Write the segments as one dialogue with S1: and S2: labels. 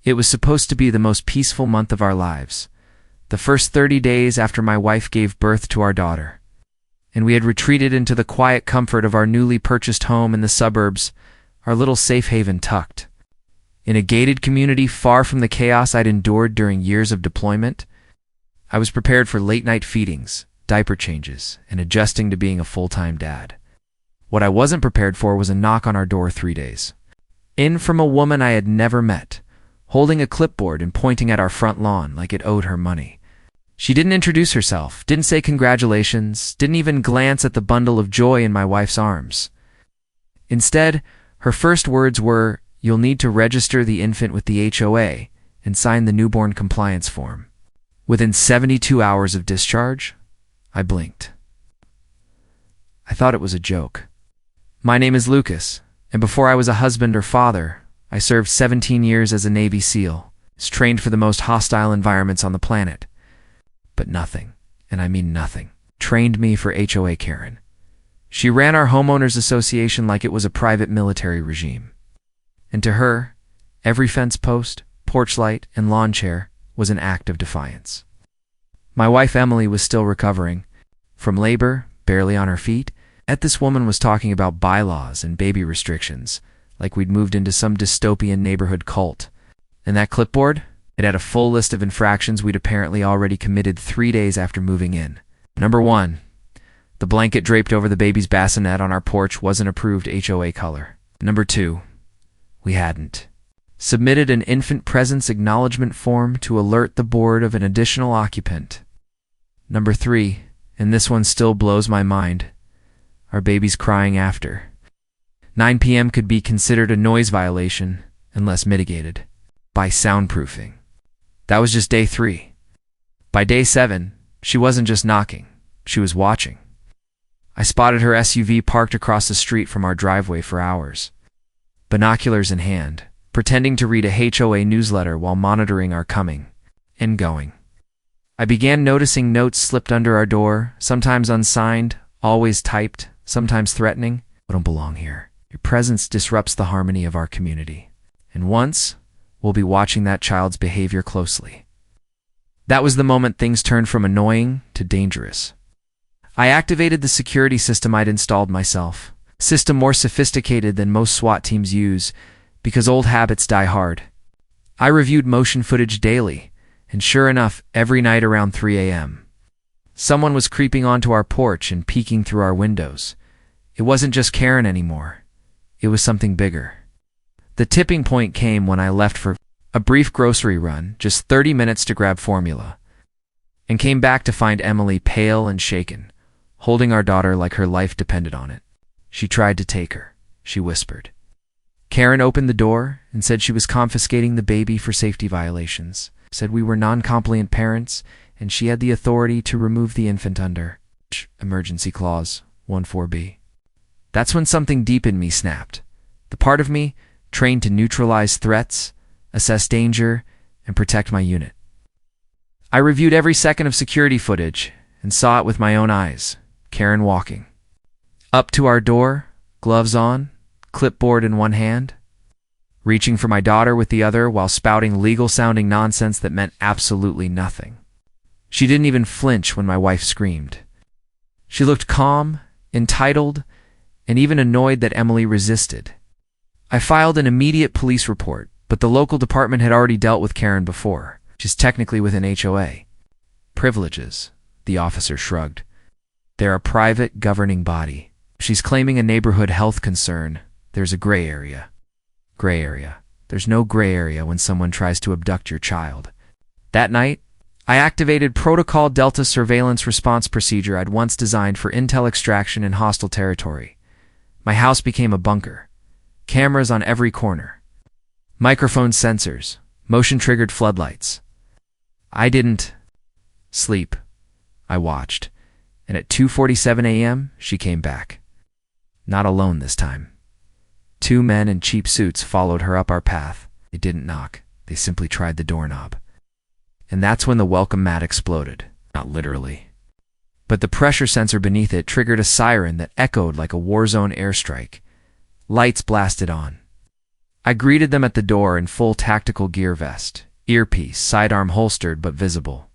S1: It was supposed to be the most peaceful month of our lives, the first 30 days after my wife gave birth to our daughter, and we had retreated into the quiet comfort of our newly purchased home in the suburbs, our little safe haven tucked in a gated community far from the chaos I'd endured during years of deployment. I was prepared for late-night feedings, diaper changes, and adjusting to being a full-time dad. What I wasn't prepared for was a knock on our door 3 days in from a woman I had never met, holding a clipboard and pointing at our front lawn like it owed her money. She didn't introduce herself, didn't say congratulations, didn't even glance at the bundle of joy in my wife's arms. Instead, her first words were, "You'll need to register the infant with the HOA and sign the newborn compliance form." Within 72 hours of discharge, I blinked. I thought it was a joke. My name is Lucas, and before I was a husband or father, I served 17 years as a Navy SEAL, trained for the most hostile environments on the planet. But nothing, and I mean nothing, trained me for HOA Karen. She ran our homeowners association like it was a private military regime. And to her, every fence post, porch light, and lawn chair was an act of defiance. My wife Emily was still recovering from labor, barely on her feet. This woman was talking about bylaws and baby restrictions, like we'd moved into some dystopian neighborhood cult. And that clipboard? It had a full list of infractions we'd apparently already committed 3 days after moving in. Number 1, the blanket draped over the baby's bassinet on our porch wasn't approved HOA color. Number 2, we hadn't submitted an infant presence acknowledgement form to alert the board of an additional occupant. Number 3, and this one still blows my mind, our baby's crying after 9 p.m. could be considered a noise violation unless mitigated by soundproofing. That was just day 3. By day 7, she wasn't just knocking, she was watching. I spotted her SUV parked across the street from our driveway for hours, binoculars in hand, pretending to read a HOA newsletter while monitoring our coming and going. I began noticing notes slipped under our door, sometimes unsigned, always typed, sometimes threatening. "I don't belong here. Your presence disrupts the harmony of our community. And once, we'll be watching that child's behavior closely." That was the moment things turned from annoying to dangerous. I activated the security system I'd installed myself, a system more sophisticated than most SWAT teams use, because old habits die hard. I reviewed motion footage daily, and sure enough, every night around 3 a.m., someone was creeping onto our porch and peeking through our windows. It wasn't just Karen anymore. It was something bigger. The tipping point came when I left for a brief grocery run, just 30 minutes to grab formula, and came back to find Emily pale and shaken, holding our daughter like her life depended on it. "She tried to take her," she whispered. Karen opened the door and said she was confiscating the baby for safety violations, said we were non-compliant parents, and she had the authority to remove the infant under Emergency Clause 14B. That's when something deep in me snapped. The part of me, trained to neutralize threats, assess danger, and protect my unit. I reviewed every second of security footage and saw it with my own eyes. Karen walking up to our door, gloves on, clipboard in one hand, reaching for my daughter with the other while spouting legal-sounding nonsense that meant absolutely nothing. She didn't even flinch when my wife screamed. She looked calm, entitled, and even annoyed that Emily resisted. I filed an immediate police report, but the local department had already dealt with Karen before. She's technically within HOA. Privileges, the officer shrugged. They're a private governing body. If she's claiming a neighborhood health concern, there's a gray area. Gray area. There's no gray area when someone tries to abduct your child. That night, I activated Protocol Delta surveillance response procedure I'd once designed for intel extraction in hostile territory. My house became a bunker. Cameras on every corner. Microphone sensors. Motion-triggered floodlights. I didn't sleep. I watched. And at 2:47 a.m., she came back. Not alone this time. 2 men in cheap suits followed her up our path. They didn't knock. They simply tried the doorknob. And that's when the welcome mat exploded. Not literally. But the pressure sensor beneath it triggered a siren that echoed like a war zone airstrike. Lights blasted on. I greeted them at the door in full tactical gear vest, earpiece, sidearm holstered but visible.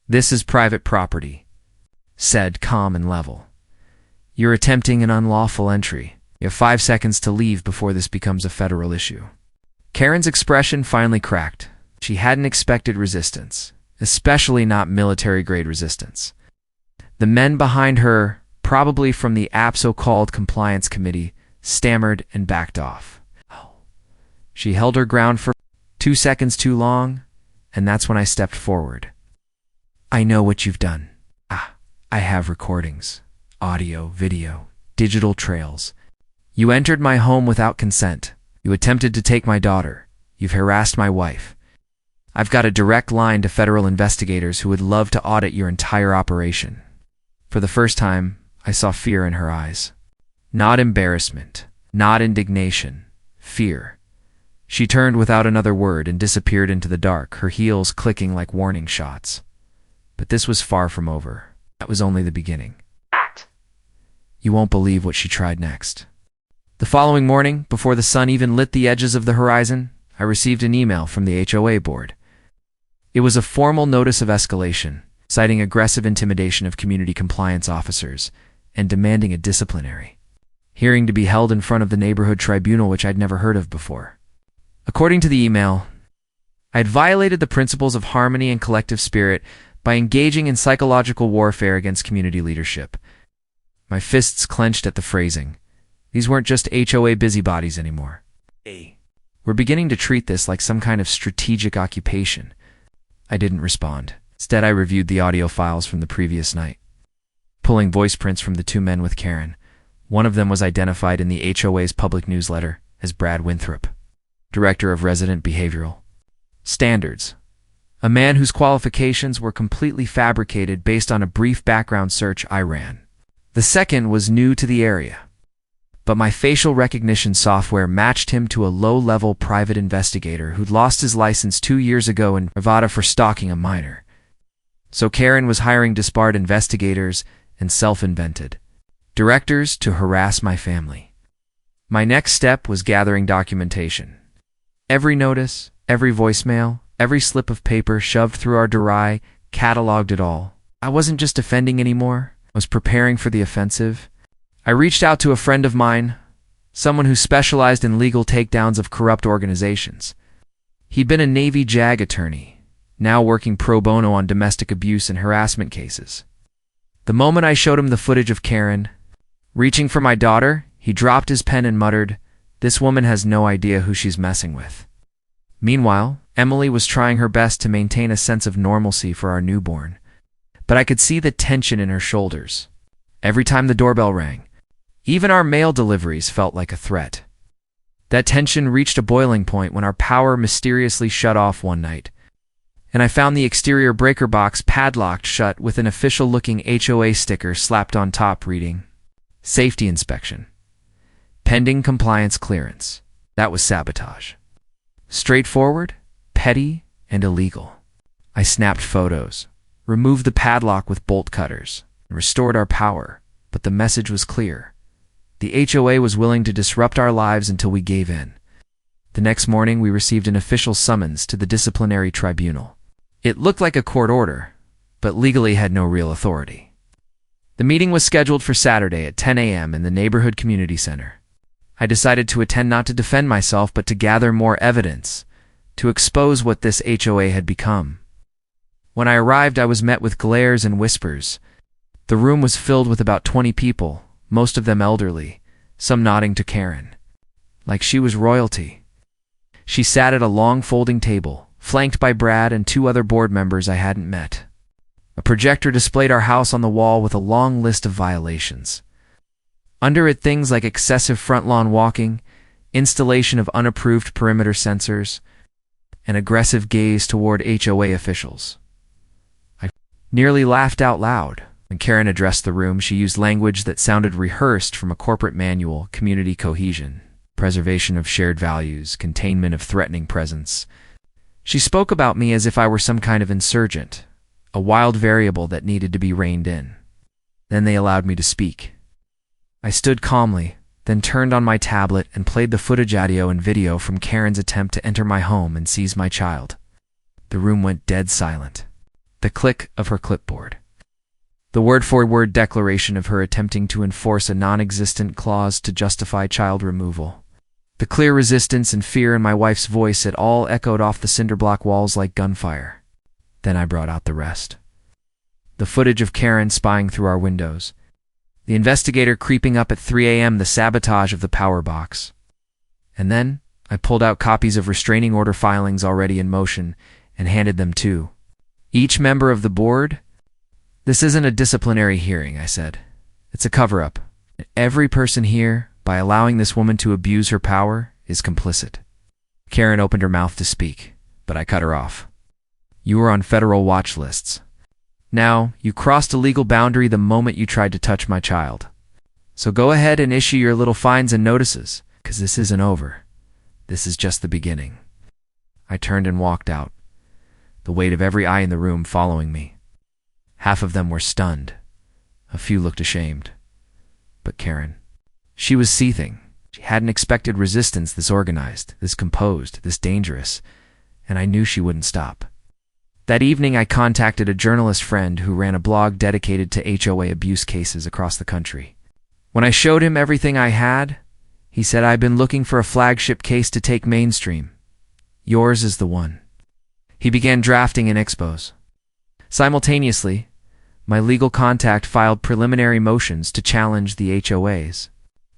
S1: "This is private property," said, calm and level. "You're attempting an unlawful entry. You have 5 seconds to leave before this becomes a federal issue." Karen's expression finally cracked. She hadn't expected resistance, especially not military-grade resistance. The men behind her, probably from the so-called compliance committee, stammered and backed off. She held her ground for 2 seconds too long, and that's when I stepped forward. "I know what you've done. I have recordings, audio, video, digital trails. You entered my home without consent. You attempted to take my daughter. You've harassed my wife. I've got a direct line to federal investigators who would love to audit your entire operation." For the first time, I saw fear in her eyes. Not embarrassment, not indignation, fear. She turned without another word and disappeared into the dark, her heels clicking like warning shots. But this was far from over. That was only the beginning. You won't believe what she tried next. The following morning, before the sun even lit the edges of the horizon, I received an email from the HOA board. It was a formal notice of escalation, citing aggressive intimidation of community compliance officers and demanding a disciplinary hearing to be held in front of the neighborhood tribunal, which I'd never heard of before. According to the email, I had violated the principles of harmony and collective spirit by engaging in psychological warfare against community leadership. My fists clenched at the phrasing. These weren't just HOA busybodies anymore. We're beginning to treat this like some kind of strategic occupation. I didn't respond. Instead, I reviewed the audio files from the previous night. Pulling voice prints from the 2 men with Karen. One of them was identified in the HOA's public newsletter as Brad Winthrop, Director of Resident Behavioral Standards, a man whose qualifications were completely fabricated based on a brief background search I ran. The second was new to the area, but my facial recognition software matched him to a low-level private investigator who'd lost his license 2 years ago in Nevada for stalking a minor. So Karen was hiring disbarred investigators and self-invented directors to harass my family. My next step was gathering documentation. Every notice, every voicemail, every slip of paper shoved through our DRI cataloged it all. I wasn't just defending anymore. I was preparing for the offensive. I reached out to a friend of mine, someone who specialized in legal takedowns of corrupt organizations. He'd been a Navy JAG attorney, now working pro bono on domestic abuse and harassment cases. The moment I showed him the footage of Karen reaching for my daughter, he dropped his pen and muttered, "This woman has no idea who she's messing with." Meanwhile, Emily was trying her best to maintain a sense of normalcy for our newborn, but I could see the tension in her shoulders. Every time the doorbell rang, even our mail deliveries felt like a threat. That tension reached a boiling point when our power mysteriously shut off one night, and I found the exterior breaker box padlocked shut with an official-looking HOA sticker slapped on top reading, "Safety Inspection. Pending compliance clearance." That was sabotage. Straightforward, petty, and illegal. I snapped photos, removed the padlock with bolt cutters, and restored our power, but the message was clear. The HOA was willing to disrupt our lives until we gave in. The next morning, we received an official summons to the disciplinary tribunal. It looked like a court order, but legally had no real authority. The meeting was scheduled for Saturday at 10 a.m. in the neighborhood community center. I decided to attend not to defend myself, but to gather more evidence, to expose what this HOA had become. When I arrived, I was met with glares and whispers. The room was filled with about 20 people, most of them elderly, some nodding to Karen, like she was royalty. She sat at a long folding table, flanked by Brad and 2 other board members I hadn't met. A projector displayed our house on the wall with a long list of violations. Under it, things like excessive front lawn walking, installation of unapproved perimeter sensors, and aggressive gaze toward HOA officials. I nearly laughed out loud. When Karen addressed the room, she used language that sounded rehearsed from a corporate manual: community cohesion, preservation of shared values, containment of threatening presence. She spoke about me as if I were some kind of insurgent, a wild variable that needed to be reined in. Then they allowed me to speak. I stood calmly, then turned on my tablet and played the footage audio and video from Karen's attempt to enter my home and seize my child. The room went dead silent. The click of her clipboard. The word-for-word declaration of her attempting to enforce a non-existent clause to justify child removal. The clear resistance and fear in my wife's voice, it all echoed off the cinder-block walls like gunfire. Then I brought out the rest. The footage of Karen spying through our windows. The investigator creeping up at 3 a.m., the sabotage of the power box. And then I pulled out copies of restraining order filings already in motion and handed them to each member of the board. "This isn't a disciplinary hearing," I said. "It's a cover-up. Every person here, by allowing this woman to abuse her power, is complicit." Karen opened her mouth to speak, but I cut her off. "You are on federal watch lists. Now, you crossed a legal boundary the moment you tried to touch my child. So go ahead and issue your little fines and notices, because this isn't over. This is just the beginning." I turned and walked out, the weight of every eye in the room following me. Half of them were stunned. A few looked ashamed. But Karen, she was seething. She hadn't expected resistance this organized, this composed, this dangerous, and I knew she wouldn't stop. That evening, I contacted a journalist friend who ran a blog dedicated to HOA abuse cases across the country. When I showed him everything I had, he said, "I've been looking for a flagship case to take mainstream. Yours is the one." He began drafting an expose. Simultaneously, my legal contact filed preliminary motions to challenge the HOA's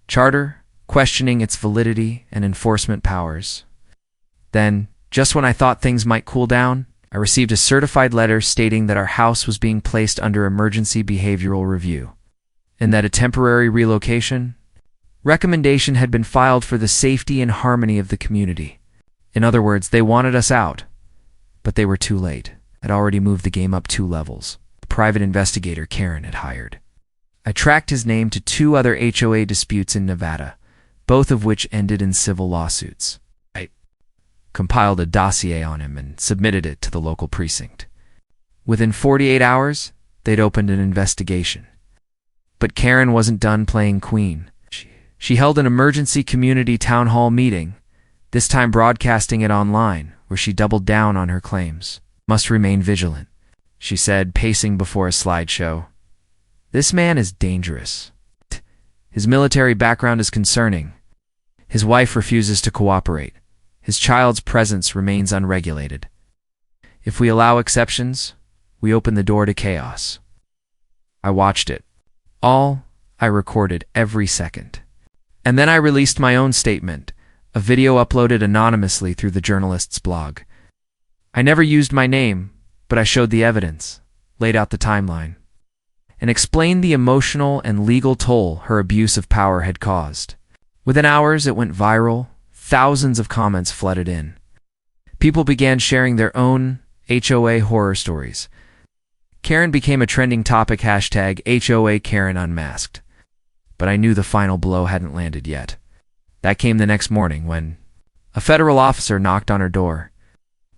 S1: charter, questioning its validity and enforcement powers. Then, just when I thought things might cool down, I received a certified letter stating that our house was being placed under emergency behavioral review, and that a temporary relocation recommendation had been filed for the safety and harmony of the community. In other words, they wanted us out, but they were too late. I'd already moved the game up 2 levels. The private investigator Karen had hired. I tracked his name to 2 other HOA disputes in Nevada, both of which ended in civil lawsuits. I compiled a dossier on him and submitted it to the local precinct. Within 48 hours, they'd opened an investigation. But Karen wasn't done playing queen. She held an emergency community town hall meeting, this time broadcasting it online, where she doubled down on her claims. "Must remain vigilant," she said, pacing before a slideshow. "This man is dangerous. His military background is concerning. His wife refuses to cooperate. His child's presence remains unregulated. If we allow exceptions, we open the door to chaos." I watched it. I recorded every second. And then I released my own statement, a video uploaded anonymously through the journalist's blog. I never used my name, but I showed the evidence, laid out the timeline, and explained the emotional and legal toll her abuse of power had caused. Within hours, it went viral. Thousands of comments flooded in. People began sharing their own HOA horror stories. Karen became a trending topic, #HOA Karen Unmasked. But I knew the final blow hadn't landed yet. That came the next morning when a federal officer knocked on her door.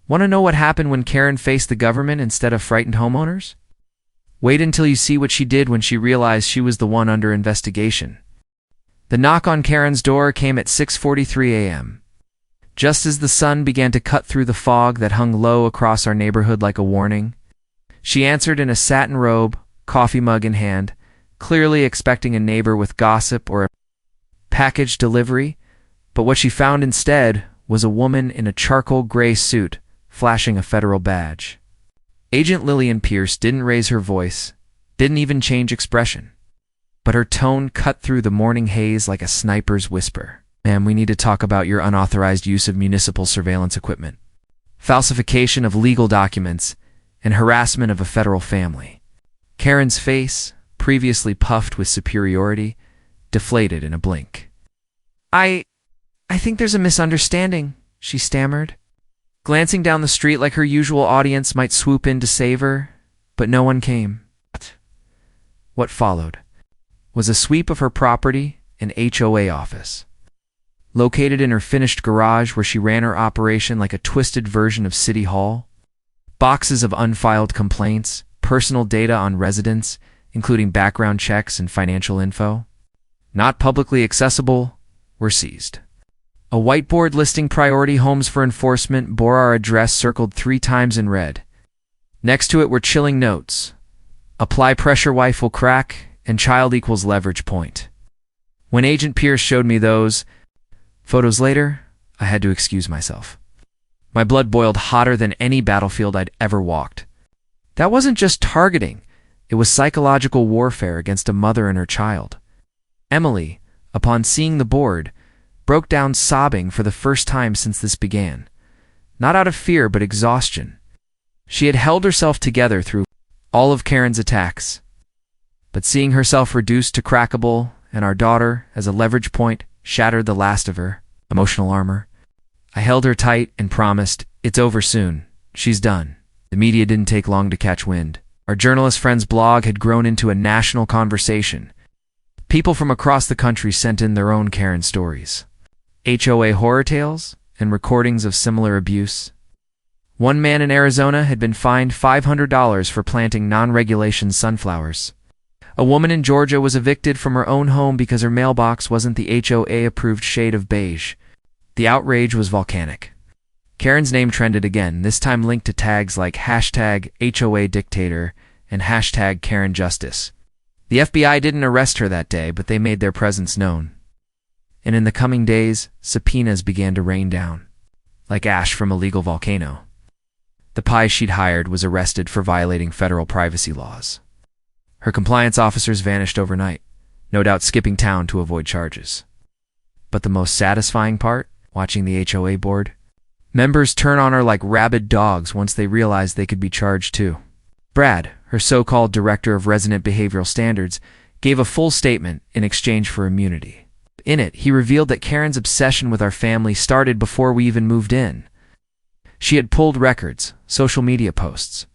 S1: "Want to know what happened when Karen faced the government instead of frightened homeowners? Wait until you see what she did when she realized she was the one under investigation." The knock on Karen's door came at 6:43 a.m. Just as the sun began to cut through the fog that hung low across our neighborhood like a warning. She answered in a satin robe, coffee mug in hand, clearly expecting a neighbor with gossip or a package delivery, but what she found instead was a woman in a charcoal gray suit, flashing a federal badge. Agent Lillian Pierce didn't raise her voice, didn't even change expression. But her tone cut through the morning haze like a sniper's whisper. "Ma'am, we need to talk about your unauthorized use of municipal surveillance equipment, falsification of legal documents, and harassment of a federal family." Karen's face, previously puffed with superiority, deflated in a blink. I think there's a misunderstanding," she stammered, glancing down the street like her usual audience might swoop in to save her, but no one came. What followed was a sweep of her property and HOA office, located in her finished garage where she ran her operation like a twisted version of City Hall. Boxes of unfiled complaints, personal data on residents, including background checks and financial info. not publicly accessible, were seized. A whiteboard listing priority homes for enforcement bore our address circled 3 times in red. Next to it were chilling notes: apply pressure, wife will crack, and child equals leverage point. When Agent Pierce showed me those photos later, I had to excuse myself. My blood boiled hotter than any battlefield I'd ever walked. That wasn't just targeting, it was psychological warfare against a mother and her child. Emily, upon seeing the board, broke down sobbing for the first time since this began. Not out of fear, but exhaustion. She had held herself together through all of Karen's attacks. But seeing herself reduced to crackable and our daughter as a leverage point shattered the last of her emotional armor. I held her tight and promised, it's over soon. She's done. The media didn't take long to catch wind. Our journalist friend's blog had grown into a national conversation. People from across the country sent in their own Karen stories. HOA horror tales and recordings of similar abuse. One man in Arizona had been fined $500 for planting non-regulation sunflowers. A woman in Georgia was evicted from her own home because her mailbox wasn't the HOA-approved shade of beige. The outrage was volcanic. Karen's name trended again, this time linked to tags like hashtag HOA dictator and hashtag Karen Justice. The FBI didn't arrest her that day, but they made their presence known. And in the coming days, subpoenas began to rain down, like ash from a legal volcano. The pie she'd hired was arrested for violating federal privacy laws. Her compliance officers vanished overnight, no doubt skipping town to avoid charges. But the most satisfying part, watching the HOA board, members turn on her like rabid dogs once they realized they could be charged too. Brad, her so-called director of resident behavioral standards, gave a full statement in exchange for immunity. In it, he revealed that Karen's obsession with our family started before we even moved in. She had pulled records, social media posts,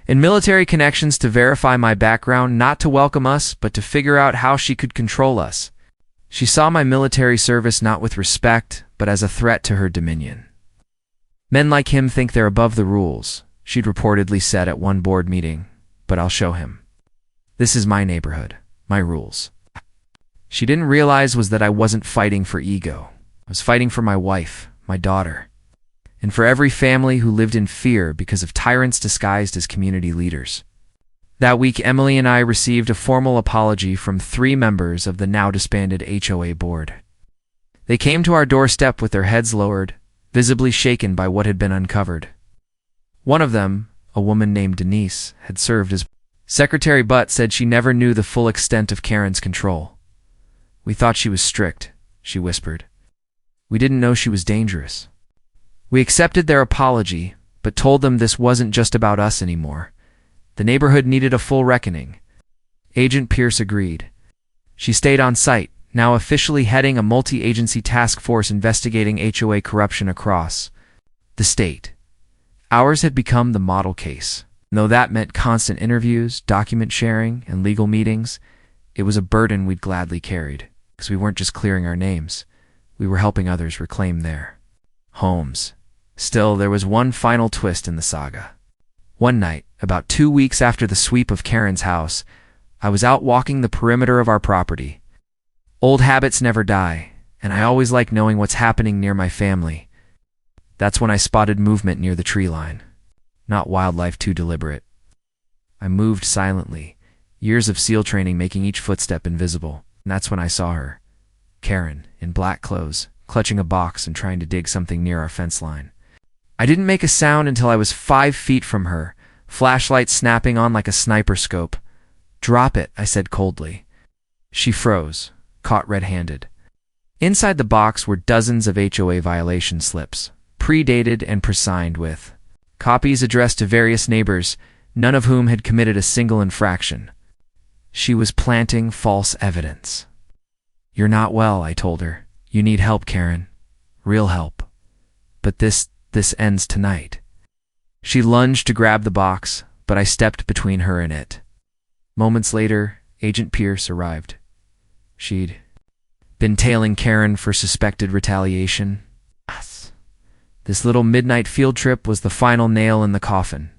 S1: and military connections to verify my background, not to welcome us, but to figure out how she could control us. She saw my military service not with respect, but as a threat to her dominion. Men like him think they're above the rules, she'd reportedly said at one board meeting, but I'll show him. This is my neighborhood, my rules. She didn't realize was that I wasn't fighting for ego. I was fighting for my wife, my daughter, and for every family who lived in fear because of tyrants disguised as community leaders. That week, Emily and I received a formal apology from 3 members of the now disbanded HOA board. They came to our doorstep with their heads lowered, visibly shaken by what had been uncovered. One of them, a woman named Denise, had served as secretary but said she never knew the full extent of Karen's control. We thought she was strict, she whispered. We didn't know she was dangerous. We accepted their apology, but told them this wasn't just about us anymore. The neighborhood needed a full reckoning. Agent Pierce agreed. She stayed on site, now officially heading a multi-agency task force investigating HOA corruption across the state. Ours had become the model case. And though that meant constant interviews, document sharing, and legal meetings, it was a burden we'd gladly carried, because we weren't just clearing our names, we were helping others reclaim their homes. Still, there was one final twist in the saga. One night, about 2 weeks after the sweep of Karen's house, I was out walking the perimeter of our property. Old habits never die, and I always like knowing what's happening near my family. That's when I spotted movement near the tree line. Not wildlife too deliberate. I moved silently, years of SEAL training making each footstep invisible, and that's when I saw her. Karen, in black clothes, clutching a box and trying to dig something near our fence line. I didn't make a sound until I was 5 feet from her, flashlight snapping on like a sniper scope. Drop it, I said coldly. She froze, caught red-handed. Inside the box were dozens of HOA violation slips, predated and presigned with copies addressed to various neighbors, none of whom had committed a single infraction. She was planting false evidence. You're not well, I told her. You need help, Karen. Real help. But this ends tonight. She lunged to grab the box, but I stepped between her and it. Moments later, Agent Pierce arrived. She'd been tailing Karen for suspected retaliation. This little midnight field trip was the final nail in the coffin.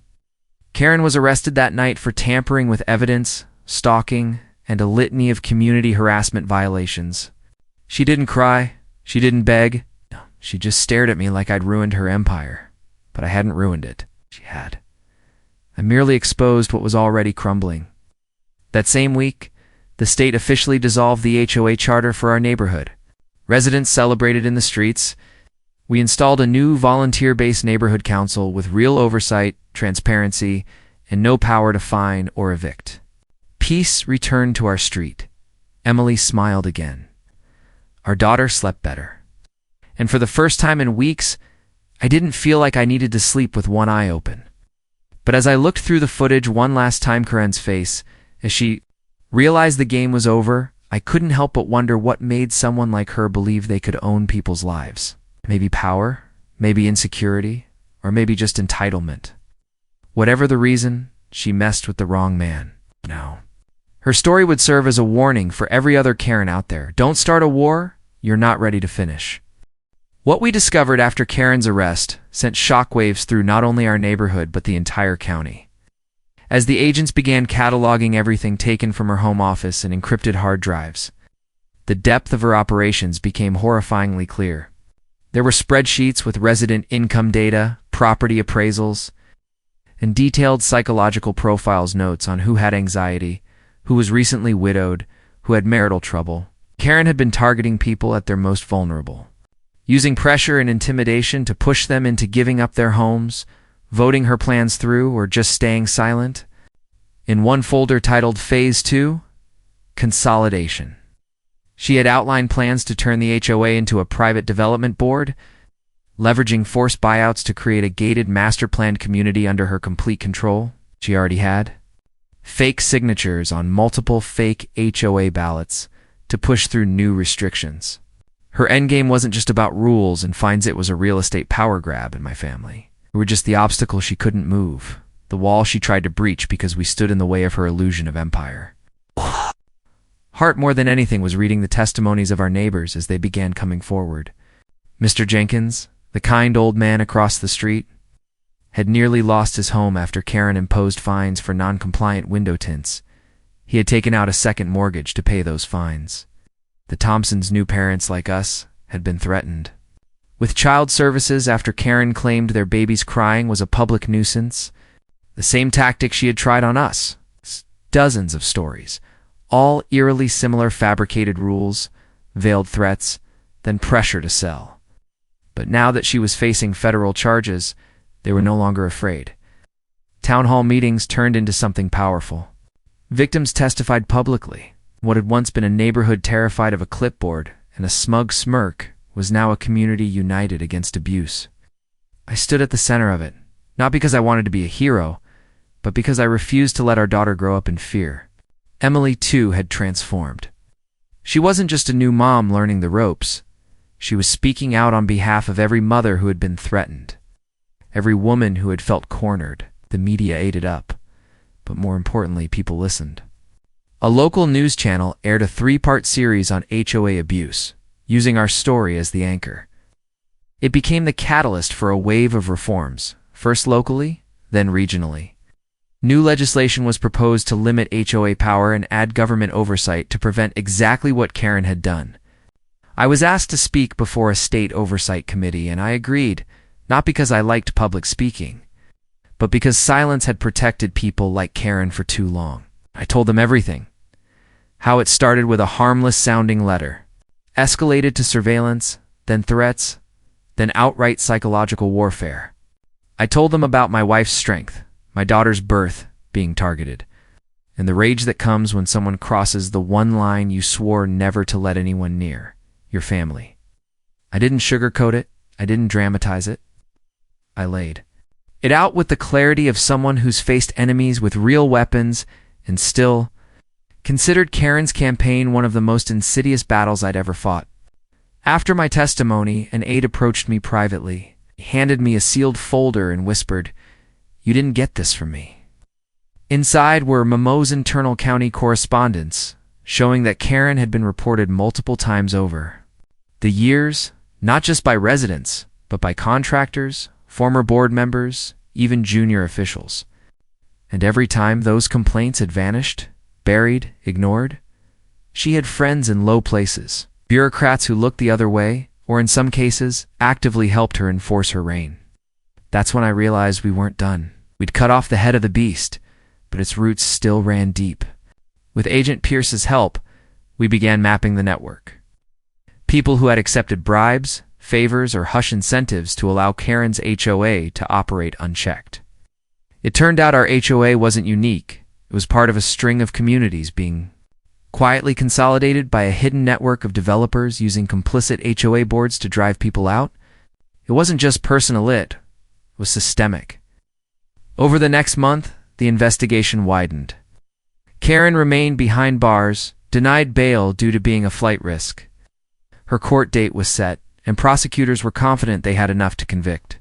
S1: Karen was arrested that night for tampering with evidence, stalking, and a litany of community harassment violations. She didn't cry. She didn't beg. No, she just stared at me like I'd ruined her empire. But I hadn't ruined it. She had. I merely exposed what was already crumbling. That same week, the state officially dissolved the HOA charter for our neighborhood. Residents celebrated in the streets. We installed a new volunteer-based neighborhood council with real oversight, transparency, and no power to fine or evict. Peace returned to our street. Emily smiled again. Our daughter slept better. And for the first time in weeks, I didn't feel like I needed to sleep with one eye open. But as I looked through the footage one last time, Karen's face, as she realized the game was over, I couldn't help but wonder what made someone like her believe they could own people's lives. Maybe power, maybe insecurity, or maybe just entitlement. Whatever the reason, she messed with the wrong man. No. Her story would serve as a warning for every other Karen out there. Don't start a war you're not ready to finish. What we discovered after Karen's arrest sent shockwaves through not only our neighborhood but the entire county. As the agents began cataloging everything taken from her home office and encrypted hard drives, the depth of her operations became horrifyingly clear. There were spreadsheets with resident income data, property appraisals, and detailed psychological profiles notes on who had anxiety, who was recently widowed, who had marital trouble. Karen had been targeting people at their most vulnerable, using pressure and intimidation to push them into giving up their homes, voting her plans through, or just staying silent. In one folder titled Phase 2, Consolidation, she had outlined plans to turn the HOA into a private development board, leveraging forced buyouts to create a gated master-planned community under her complete control. She already had fake signatures on multiple fake HOA ballots to push through new restrictions. Her endgame wasn't just about rules and fines, it was a real estate power grab in my family. We were just the obstacle she couldn't move, the wall she tried to breach because we stood in the way of her illusion of empire. Heart more than anything was reading the testimonies of our neighbors as they began coming forward. Mr. Jenkins, the kind old man across the street, had nearly lost his home after Karen imposed fines for non-compliant window tints. He had taken out a second mortgage to pay those fines. The Thompsons' new parents, like us, had been threatened with child services after Karen claimed their baby's crying was a public nuisance. The same tactic she had tried on us. Dozens of stories, all eerily similar: fabricated rules, veiled threats, then pressure to sell. But now that she was facing federal charges, they were no longer afraid. Town hall meetings turned into something powerful. Victims testified publicly. What had once been a neighborhood terrified of a clipboard and a smug smirk was now a community united against abuse. I stood at the center of it, not because I wanted to be a hero, but because I refused to let our daughter grow up in fear. Emily, too, had transformed. She wasn't just a new mom learning the ropes. She was speaking out on behalf of every mother who had been threatened, every woman who had felt cornered. The media ate it up, but more importantly, people listened. A local news channel aired a 3-part series on HOA abuse, using our story as the anchor. It became the catalyst for a wave of reforms, first locally, then regionally. New legislation was proposed to limit HOA power and add government oversight to prevent exactly what Karen had done. I was asked to speak before a state oversight committee, and I agreed, not because I liked public speaking, but because silence had protected people like Karen for too long. I told them everything. How it started with a harmless-sounding letter, escalated to surveillance, then threats, then outright psychological warfare. I told them about my wife's strength, my daughter's birth being targeted, and the rage that comes when someone crosses the one line you swore never to let anyone near, your family. I didn't sugarcoat it. I didn't dramatize it. I laid it out with the clarity of someone who's faced enemies with real weapons and still considered Karen's campaign one of the most insidious battles I'd ever fought. After my testimony, an aide approached me privately. He handed me a sealed folder and whispered, "You didn't get this from me." Inside were Momo's internal county correspondence, showing that Karen had been reported multiple times over the years, not just by residents, but by contractors, former board members, even junior officials. And every time those complaints had vanished, buried, ignored. She had friends in low places, bureaucrats who looked the other way, or in some cases, actively helped her enforce her reign. That's when I realized we weren't done. We'd cut off the head of the beast, but its roots still ran deep. With Agent Pierce's help, we began mapping the network. People who had accepted bribes, favors, or hush incentives to allow Karen's HOA to operate unchecked. It turned out our HOA wasn't unique. It was part of a string of communities being quietly consolidated by a hidden network of developers using complicit HOA boards to drive people out. It wasn't just personal, it was systemic. Over the next month, the investigation widened. Karen remained behind bars, denied bail due to being a flight risk. Her court date was set, and prosecutors were confident they had enough to convict.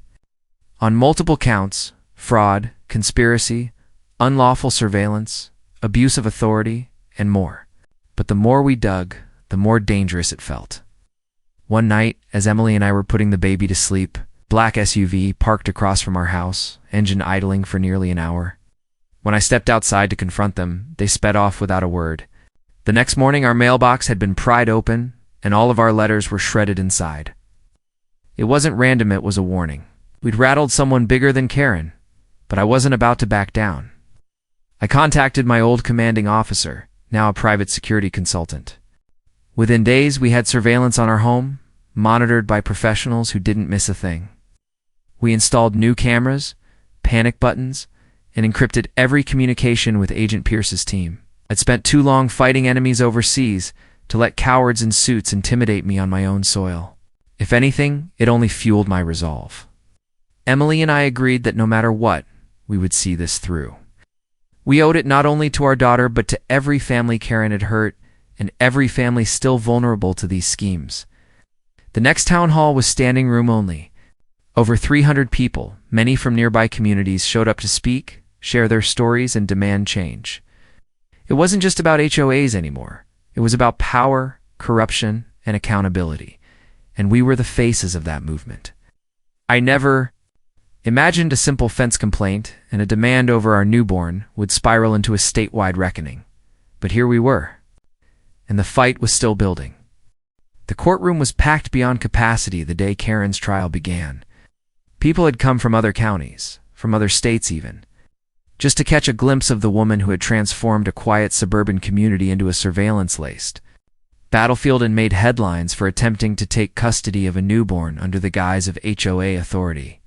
S1: On multiple counts, fraud, conspiracy, unlawful surveillance, abuse of authority, and more. But the more we dug, the more dangerous it felt. One night, as Emily and I were putting the baby to sleep, black SUV parked across from our house, engine idling for nearly an hour. When I stepped outside to confront them, they sped off without a word. The next morning, our mailbox had been pried open, and all of our letters were shredded inside. It wasn't random, it was a warning. We'd rattled someone bigger than Karen, but I wasn't about to back down. I contacted my old commanding officer, now a private security consultant. Within days, we had surveillance on our home, monitored by professionals who didn't miss a thing. We installed new cameras, panic buttons, and encrypted every communication with Agent Pierce's team. I'd spent too long fighting enemies overseas to let cowards in suits intimidate me on my own soil. If anything, it only fueled my resolve. Emily and I agreed that no matter what, we would see this through. We owed it not only to our daughter, but to every family Karen had hurt, and every family still vulnerable to these schemes. The next town hall was standing room only. Over 300 people, many from nearby communities, showed up to speak, share their stories, and demand change. It wasn't just about HOAs anymore. It was about power, corruption, and accountability. And we were the faces of that movement. I never imagined a simple fence complaint and a demand over our newborn would spiral into a statewide reckoning. But here we were. And the fight was still building. The courtroom was packed beyond capacity the day Karen's trial began. People had come from other counties, from other states even, just to catch a glimpse of the woman who had transformed a quiet suburban community into a surveillance-laced battlefield and made headlines for attempting to take custody of a newborn under the guise of HOA authority.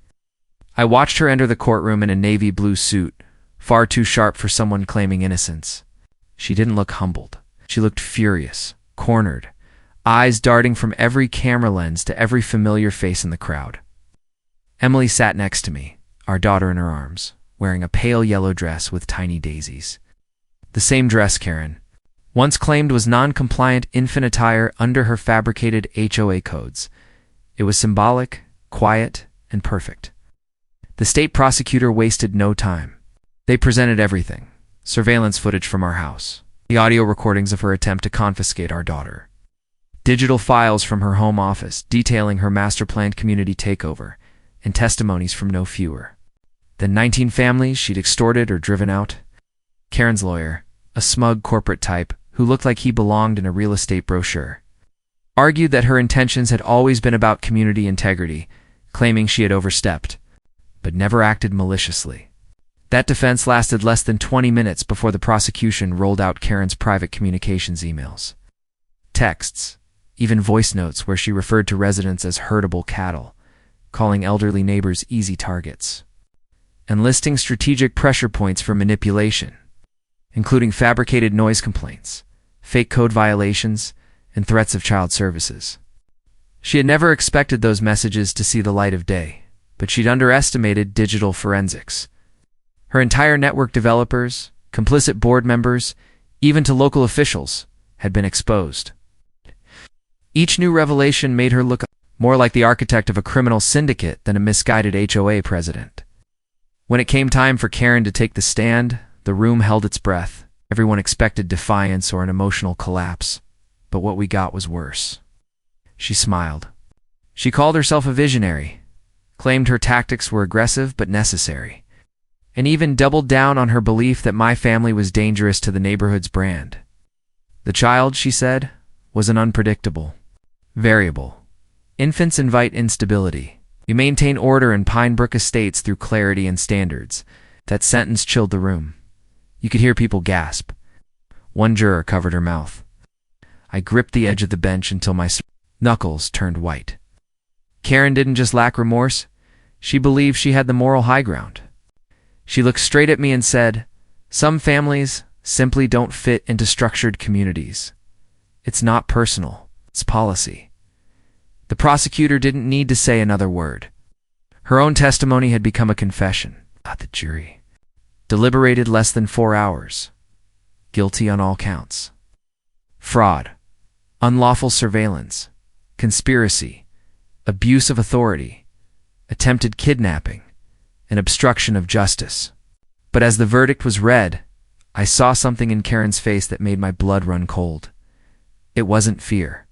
S1: I watched her enter the courtroom in a navy blue suit, far too sharp for someone claiming innocence. She didn't look humbled. She looked furious, cornered, eyes darting from every camera lens to every familiar face in the crowd. Emily sat next to me, our daughter in her arms, wearing a pale yellow dress with tiny daisies. The same dress Karen once claimed was non-compliant infant attire under her fabricated HOA codes. It was symbolic, quiet, and perfect. The state prosecutor wasted no time. They presented everything: surveillance footage from our house, the audio recordings of her attempt to confiscate our daughter, digital files from her home office detailing her master-planned community takeover, and testimonies from no fewer than 19 families she'd extorted or driven out. Karen's lawyer, a smug corporate type who looked like he belonged in a real estate brochure, argued that her intentions had always been about community integrity, claiming she had overstepped, but never acted maliciously. That defense lasted less than 20 minutes before the prosecution rolled out Karen's private communications emails, texts, even voice notes where she referred to residents as herdable cattle, calling elderly neighbors easy targets, and listing strategic pressure points for manipulation, including fabricated noise complaints, fake code violations, and threats of child services. She had never expected those messages to see the light of day, but she'd underestimated digital forensics. Her entire network developers, complicit board members, even to local officials, had been exposed. Each new revelation made her look more like the architect of a criminal syndicate than a misguided HOA president. When it came time for Karen to take the stand, the room held its breath. Everyone expected defiance or an emotional collapse, but what we got was worse. She smiled. She called herself a visionary, claimed her tactics were aggressive but necessary. and even doubled down on her belief that my family was dangerous to the neighborhood's brand. The child, she said, was an unpredictable variable. Infants invite instability. We maintain order in Pinebrook Estates through clarity and standards. That sentence chilled the room. You could hear people gasp. One juror covered her mouth. I gripped the edge of the bench until my knuckles turned white. Karen didn't just lack remorse. She believed she had the moral high ground. She looked straight at me and said, "Some families simply don't fit into structured communities. It's not personal, it's policy." The prosecutor didn't need to say another word. Her own testimony had become a confession. The jury deliberated less than 4 hours. Guilty on all counts. Fraud, unlawful surveillance, conspiracy, abuse of authority, attempted kidnapping, and obstruction of justice. But as the verdict was read, I saw something in Karen's face that made my blood run cold. It wasn't fear.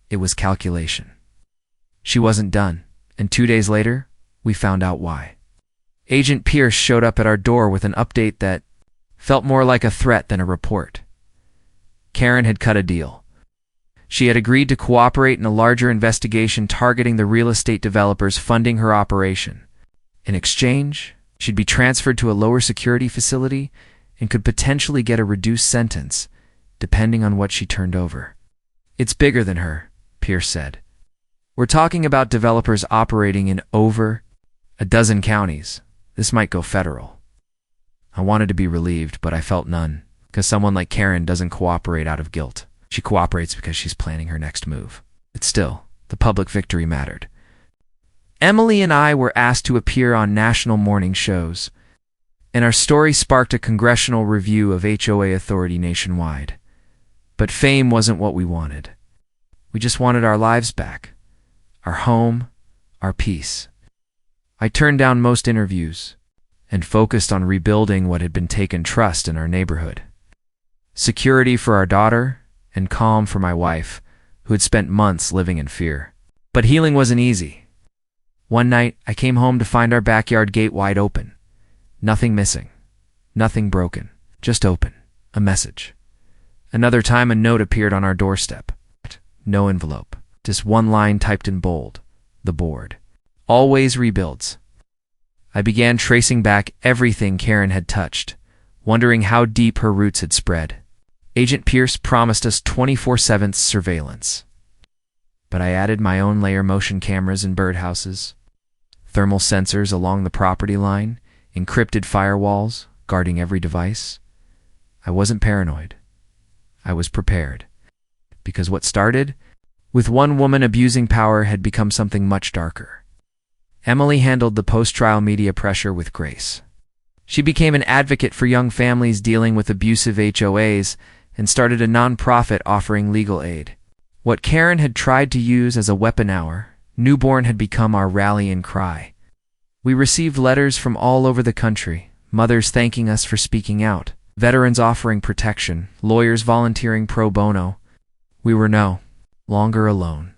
S1: It was calculation. She wasn't done, and 2 days later, we found out why. Agent Pierce showed up at our door with an update that felt more like a threat than a report. Karen had cut a deal. She had agreed to cooperate in a larger investigation targeting the real estate developers funding her operation. In exchange, she'd be transferred to a lower security facility and could potentially get a reduced sentence, depending on what she turned over. It's bigger than her, Pierce said. We're talking about developers operating in over a dozen counties. This might go federal. I wanted to be relieved, but I felt none, because someone like Karen doesn't cooperate out of guilt. She cooperates because she's planning her next move. But still, the public victory mattered. Emily and I were asked to appear on national morning shows, and our story sparked a congressional review of HOA authority nationwide. But fame wasn't what we wanted. We just wanted our lives back, our home, our peace. I turned down most interviews and focused on rebuilding what had been taken trust in our neighborhood. Security for our daughter and calm for my wife, who had spent months living in fear. But healing wasn't easy. One night, I came home to find our backyard gate wide open. Nothing missing, nothing broken, just open. A message. Another time, a note appeared on our doorstep. No envelope, just one line typed in bold. The board. Always rebuilds. I began tracing back everything Karen had touched, wondering how deep her roots had spread. Agent Pierce promised us 24/7 surveillance. But I added my own layer: motion cameras in birdhouses, thermal sensors along the property line, encrypted firewalls guarding every device. I wasn't paranoid. I was prepared. Because what started with one woman abusing power had become something much darker. Emily handled the post-trial media pressure with grace. She became an advocate for young families dealing with abusive HOAs and started a nonprofit offering legal aid. What Karen had tried to use as a weapon hour, Newborn had become our rallying cry. We received letters from all over the country, mothers thanking us for speaking out, veterans offering protection, lawyers volunteering pro bono. We were no longer alone.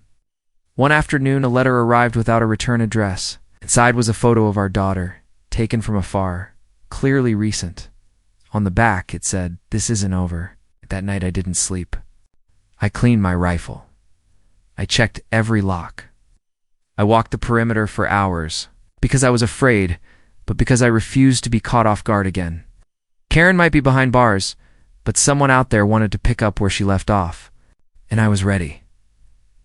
S1: One afternoon, a letter arrived without a return address. Inside was a photo of our daughter, taken from afar, clearly recent. On the back, it said, "This isn't over." That night, I didn't sleep. I cleaned my rifle. I checked every lock. I walked the perimeter for hours, because I was afraid, but because I refused to be caught off guard again. Karen might be behind bars, but someone out there wanted to pick up where she left off, and I was ready.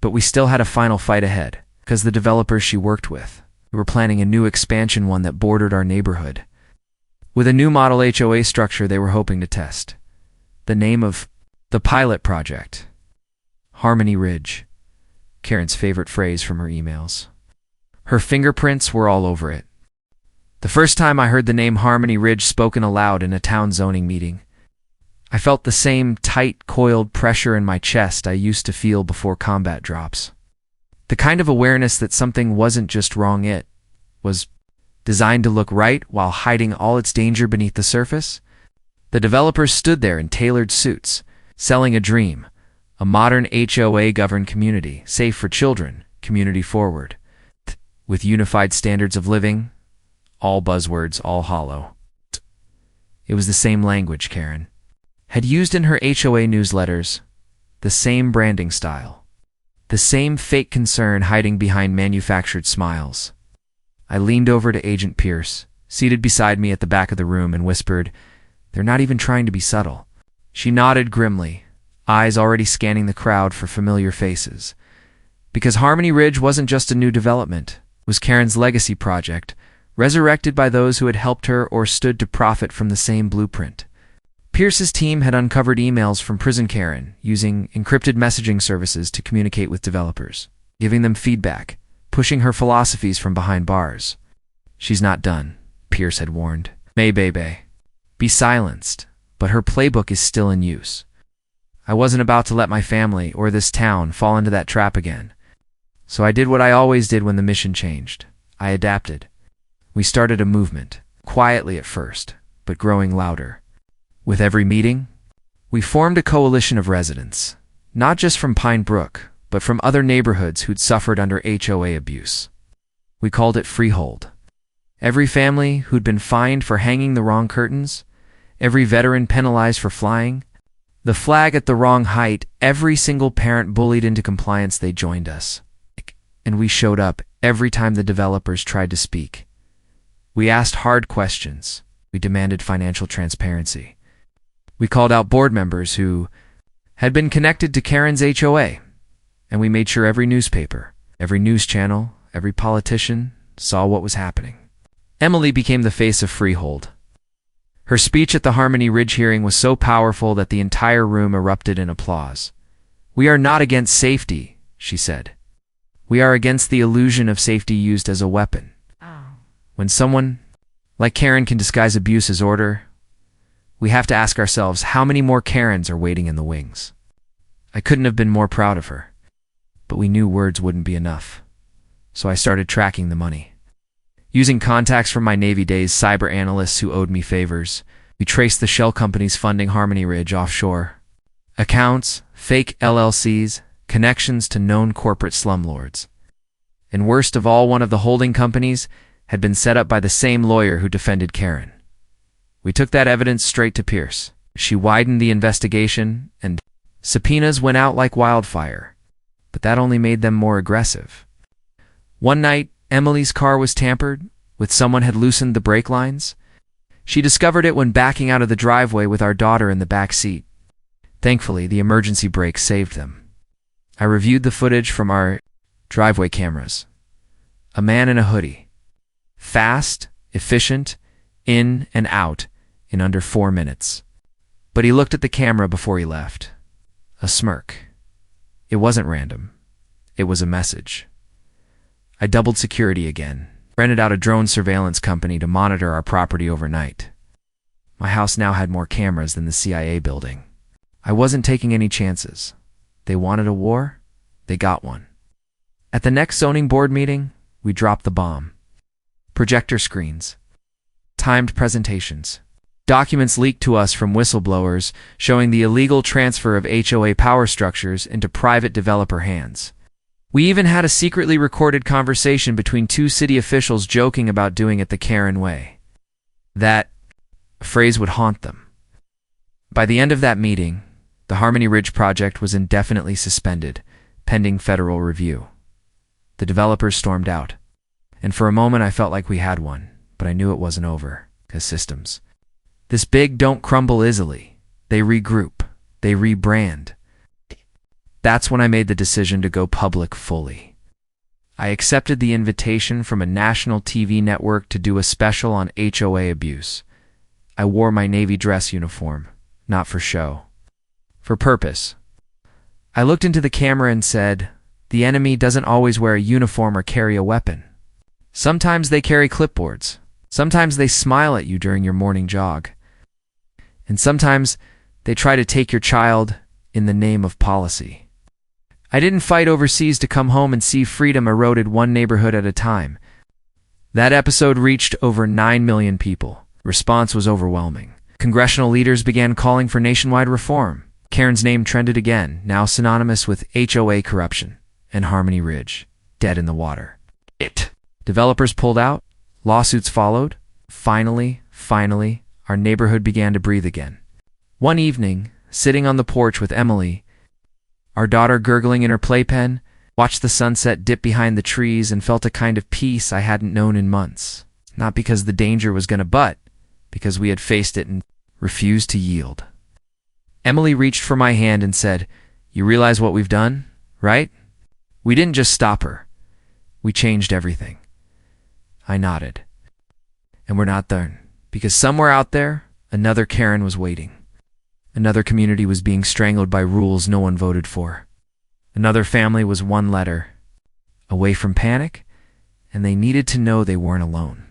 S1: But we still had a final fight ahead, because the developers she worked with, we were planning a new expansion, one that bordered our neighborhood. With a new model HOA structure they were hoping to test. The name of the pilot project: Harmony Ridge. Karen's favorite phrase from her emails. Her fingerprints were all over it. The first time I heard the name Harmony Ridge spoken aloud in a town zoning meeting, I felt the same tight, coiled pressure in my chest I used to feel before combat drops. The kind of awareness that something wasn't just wrong, it was designed to look right while hiding all its danger beneath the surface. The developers stood there in tailored suits, selling a dream, a modern HOA-governed community, safe for children, community forward, with unified standards of living, all buzzwords, all hollow. It was the same language Karen had used in her HOA newsletters, the same branding style, the same fake concern hiding behind manufactured smiles. I leaned over to Agent Pierce, seated beside me at the back of the room, and whispered, "They're not even trying to be subtle." She nodded grimly, eyes already scanning the crowd for familiar faces. Because Harmony Ridge wasn't just a new development, it was Karen's legacy project, resurrected by those who had helped her or stood to profit from the same blueprint. Pierce's team had uncovered emails from prison Karen, using encrypted messaging services to communicate with developers, giving them feedback, pushing her philosophies from behind bars. "She's not done," Pierce had warned. "May Bebe, be silenced, but her playbook is still in use." I wasn't about to let my family or this town fall into that trap again. So I did what I always did when the mission changed. I adapted. We started a movement, quietly at first, but growing louder. With every meeting, we formed a coalition of residents, not just from Pine Brook, but from other neighborhoods who'd suffered under HOA abuse. We called it Freehold. Every family who'd been fined for hanging the wrong curtains, every veteran penalized for flying the flag at the wrong height, every single parent bullied into compliance, they joined us. And we showed up every time the developers tried to speak. We asked hard questions. We demanded financial transparency. We called out board members who had been connected to Karen's HOA, and we made sure every newspaper, every news channel, every politician saw what was happening. Emily became the face of Freehold. Her speech at the Harmony Ridge hearing was so powerful that the entire room erupted in applause. "We are not against safety," she said. "We are against the illusion of safety used as a weapon." When someone like Karen can disguise abuse as order, we have to ask ourselves how many more Karens are waiting in the wings. I couldn't have been more proud of her, but we knew words wouldn't be enough. So I started tracking the money. Using contacts from my Navy days, cyber analysts who owed me favors, we traced the shell companies funding Harmony Ridge offshore. Accounts, fake LLCs, connections to known corporate slumlords. And worst of all, one of the holding companies had been set up by the same lawyer who defended Karen. We took that evidence straight to Pierce. She widened the investigation, and subpoenas went out like wildfire. But that only made them more aggressive. One night, Emily's car was tampered with. Someone had loosened the brake lines. She discovered it when backing out of the driveway with our daughter in the back seat. Thankfully, the emergency brakes saved them. I reviewed the footage from our driveway cameras. A man in a hoodie. Fast, efficient, in and out in under 4 minutes. But he looked at the camera before he left. A smirk. It wasn't random. It was a message. I doubled security again, rented out a drone surveillance company to monitor our property overnight. My house now had more cameras than the CIA building. I wasn't taking any chances. They wanted a war? They got one. At the next zoning board meeting, we dropped the bomb. Projector screens. Timed presentations. Documents leaked to us from whistleblowers showing the illegal transfer of HOA power structures into private developer hands. We even had a secretly recorded conversation between 2 city officials joking about doing it the Karen way. That phrase would haunt them. By the end of that meeting, the Harmony Ridge project was indefinitely suspended, pending federal review. The developers stormed out, and for a moment I felt like we had won, but I knew it wasn't over, because systems. This big don't crumble easily. They regroup. They rebrand. That's when I made the decision to go public fully. I accepted the invitation from a national TV network to do a special on HOA abuse. I wore my Navy dress uniform, not for show. For purpose. I looked into the camera and said, the enemy doesn't always wear a uniform or carry a weapon. Sometimes they carry clipboards. Sometimes they smile at you during your morning jog. And sometimes they try to take your child in the name of policy. I didn't fight overseas to come home and see freedom eroded one neighborhood at a time. That episode reached over 9 million people. Response was overwhelming. Congressional leaders began calling for nationwide reform. Karen's name trended again, now synonymous with HOA corruption, and Harmony Ridge, dead in the water. Developers pulled out. Lawsuits followed. Finally, our neighborhood began to breathe again. One evening, sitting on the porch with Emily, our daughter gurgling in her playpen, watched the sunset dip behind the trees and felt a kind of peace I hadn't known in months. Not because the danger was going to butt, because we had faced it and refused to yield. Emily reached for my hand and said, "You realize what we've done, right?" We didn't just stop her. We changed everything. I nodded. And we're not done, because somewhere out there, another Karen was waiting. Another community was being strangled by rules no one voted for. Another family was one letter away from panic, and they needed to know they weren't alone.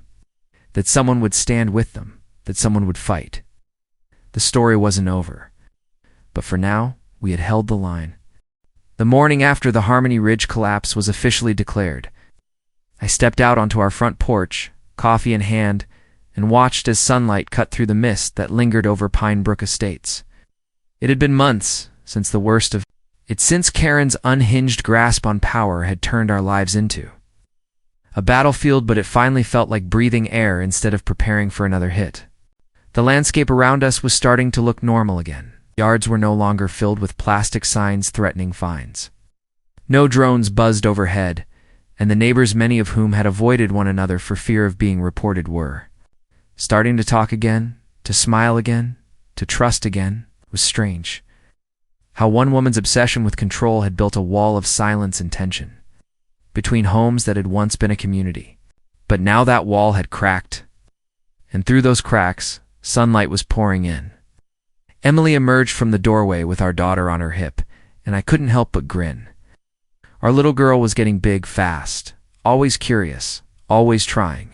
S1: That someone would stand with them, that someone would fight. The story wasn't over. But for now, we had held the line. The morning after the Harmony Ridge collapse was officially declared, I stepped out onto our front porch, coffee in hand, and watched as sunlight cut through the mist that lingered over Pine Brook Estates. It had been months since the worst of it, since Karen's unhinged grasp on power had turned our lives into a battlefield, but it finally felt like breathing air instead of preparing for another hit. The landscape around us was starting to look normal again. Yards were no longer filled with plastic signs threatening fines. No drones buzzed overhead, and the neighbors, many of whom had avoided one another for fear of being reported, were starting to talk again, to smile again, to trust again. It was strange how one woman's obsession with control had built a wall of silence and tension between homes that had once been a community. But now that wall had cracked, and through those cracks, sunlight was pouring in. Emily emerged from the doorway with our daughter on her hip, and I couldn't help but grin. Our little girl was getting big fast, always curious, always trying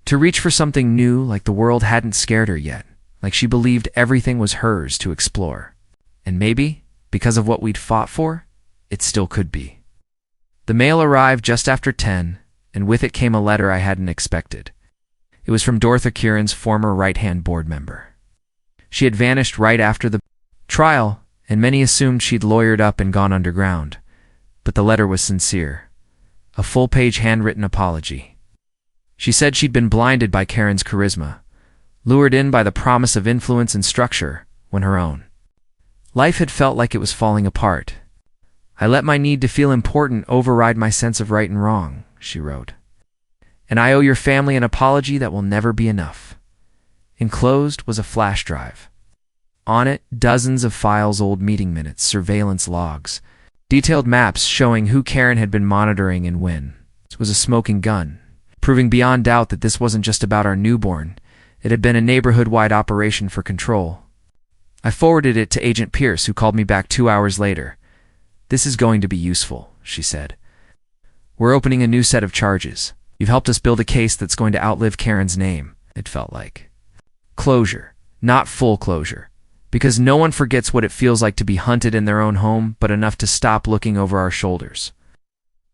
S1: to reach for something new, like the world hadn't scared her yet, like she believed everything was hers to explore. And maybe, because of what we'd fought for, it still could be. The mail arrived just after 10, and with it came a letter I hadn't expected. It was from Dorothy Kieran's former right-hand board member. She had vanished right after the trial, and many assumed she'd lawyered up and gone underground. But the letter was sincere. A full-page handwritten apology. She said she'd been blinded by Karen's charisma, lured in by the promise of influence and structure, when her own life had felt like it was falling apart. I let my need to feel important override my sense of right and wrong, she wrote. And I owe your family an apology that will never be enough. Enclosed was a flash drive. On it, dozens of files, old meeting minutes, surveillance logs, detailed maps showing who Karen had been monitoring and when. It was a smoking gun, proving beyond doubt that this wasn't just about our newborn. It had been a neighborhood-wide operation for control. I forwarded it to Agent Pierce, who called me back 2 hours later. "This is going to be useful," she said. "We're opening a new set of charges. You've helped us build a case that's going to outlive Karen's name." It felt like closure, not full closure, because no one forgets what it feels like to be hunted in their own home, but enough to stop looking over our shoulders.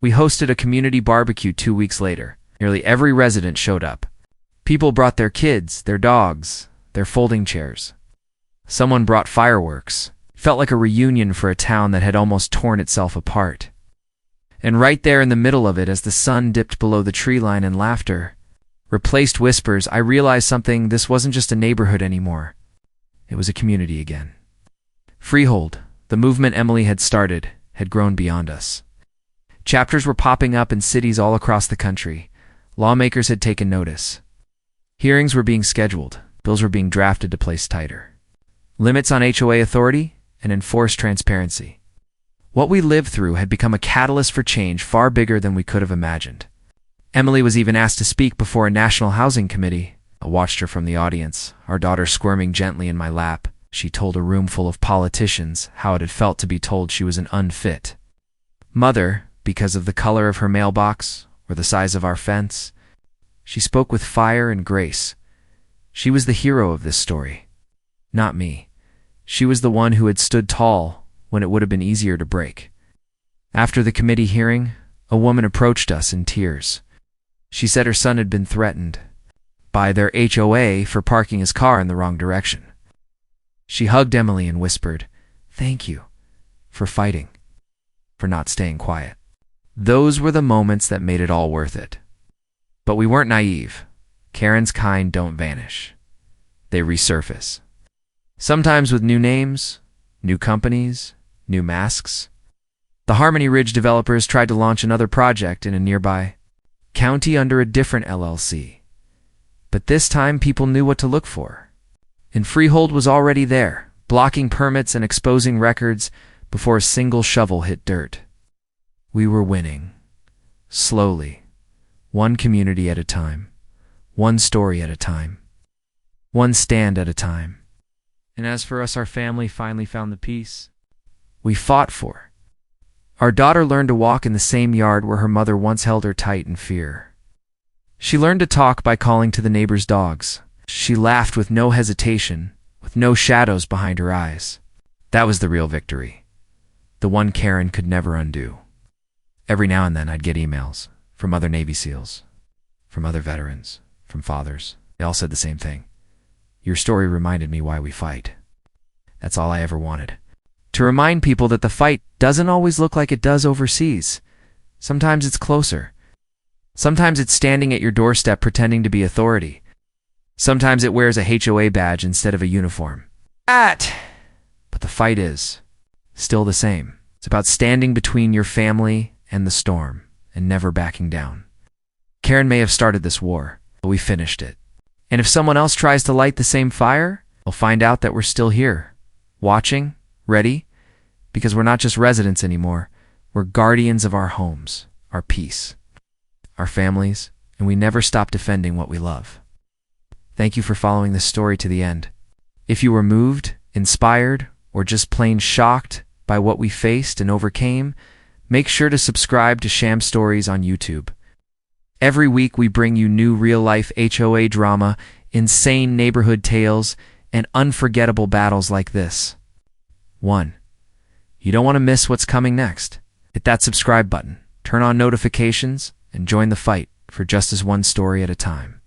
S1: We hosted a community barbecue 2 weeks later. Nearly every resident showed up. People brought their kids, their dogs, their folding chairs. Someone brought fireworks. It felt like a reunion for a town that had almost torn itself apart. And right there in the middle of it, as the sun dipped below the tree line and laughter replaced whispers, I realized something. This wasn't just a neighborhood anymore. It was a community again. Freehold, the movement Emily had started, had grown beyond us. Chapters were popping up in cities all across the country. Lawmakers had taken notice. Hearings were being scheduled. Bills were being drafted to place tighter limits on HOA authority and enforce transparency. What we lived through had become a catalyst for change far bigger than we could have imagined. Emily was even asked to speak before a national housing committee. I watched her from the audience, our daughter squirming gently in my lap. She told a room full of politicians how it had felt to be told she was an unfit mother because of the color of her mailbox or the size of our fence. She spoke with fire and grace. She was the hero of this story, not me. She was the one who had stood tall when it would have been easier to break. After the committee hearing, a woman approached us in tears. She said her son had been threatened by their HOA for parking his car in the wrong direction. She hugged Emily and whispered, "Thank you for fighting, for not staying quiet." Those were the moments that made it all worth it. But we weren't naive. Karen's kind don't vanish. they resurface. Sometimes with new names, new companies, new masks. The Harmony Ridge developers tried to launch another project in a nearby county under a different LLC. But this time people knew what to look for. And Freehold was already there, blocking permits and exposing records before a single shovel hit dirt. We were winning. Slowly. One community at a time. One story at a time. One stand at a time. And as for us, our family finally found the peace we fought for. Our daughter learned to walk in the same yard where her mother once held her tight in fear. She learned to talk by calling to the neighbors' dogs. She laughed with no hesitation, with no shadows behind her eyes. That was the real victory. The one Karen could never undo. Every now and then I'd get emails from other Navy SEALs, from other veterans, from fathers. They all said the same thing. Your story reminded me why we fight. That's all I ever wanted. To remind people that the fight doesn't always look like it does overseas. Sometimes it's closer. Sometimes it's standing at your doorstep pretending to be authority. Sometimes it wears a HOA badge instead of a uniform. But the fight is still the same. It's about standing between your family and the storm and never backing down. Karen may have started this war, but we finished it. And if someone else tries to light the same fire, they'll find out that we're still here, watching, ready, because we're not just residents anymore. We're guardians of our homes, our peace, our families, and we never stop defending what we love. Thank you for following this story to the end. If you were moved, inspired, or just plain shocked by what we faced and overcame, make sure to subscribe to Sham Stories on YouTube. Every week we bring you new real-life HOA drama, insane neighborhood tales, and unforgettable battles like this. 1. You don't want to miss what's coming next. Hit that subscribe button, turn on notifications, and join the fight for just as one story at a time.